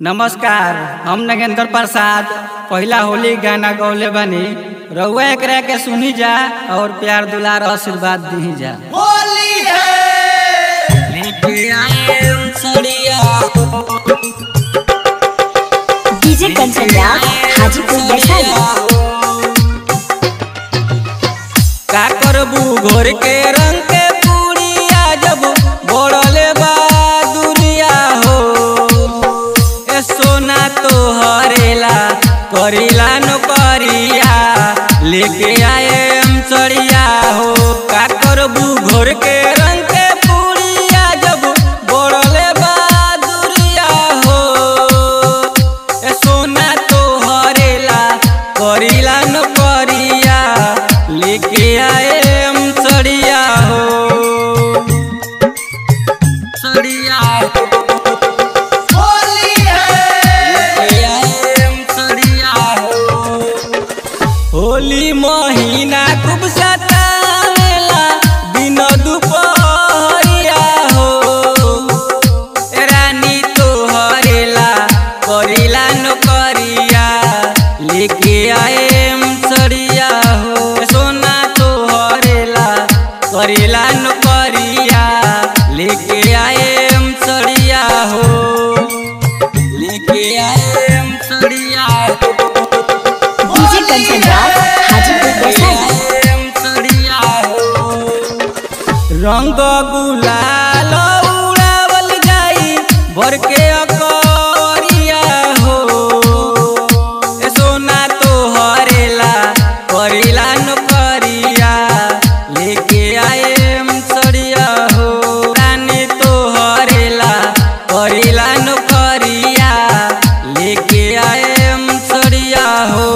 नमस्कार, हम नगेंद्र प्रसाद पहला होली गाना गौले बनी। रउआ एकरा के सुनी जा और प्यार दुलार आशीर्वाद दी जा। होली है डीजे कंचन राज हाजीपुर वैशाली। का करबू घोर के रंग के पूरिया जब बोड़ले बा दुनिया हो। ए सोना तो हरेला करीला नौकरिया लेके आए हम चढ़िया हो। का करबू घोर के रंग के पूरिया जब बोड़ले बा दुनिया हो। ए सोना तो हरेला करीला नौकरिया लेके आए हम चढ़िया हो। चढ़िया होली है लेके आए हम चढ़िया हो। होली महीना खूब सतावेला दिन दुपहरिया हो। ए रानी तो हरेला करीला नौकरिया लेके आए हम चढ़िया हो। सोना तो हरेला करीला नौकरिया लेके आए हम चढ़िया हो। लेके आए हम चढ़िया हो। डीजे कंचन राज हाजीपुर वैशाली। रंग गुलाल उड़ावल जाई भर के अकरिया हो। ए सोना तो हरेला करीला नौकरिया लेके आए हम चढ़िया हो। रानी तो हरेला करीला नौकरिया लेके आए हम चढ़िया हो।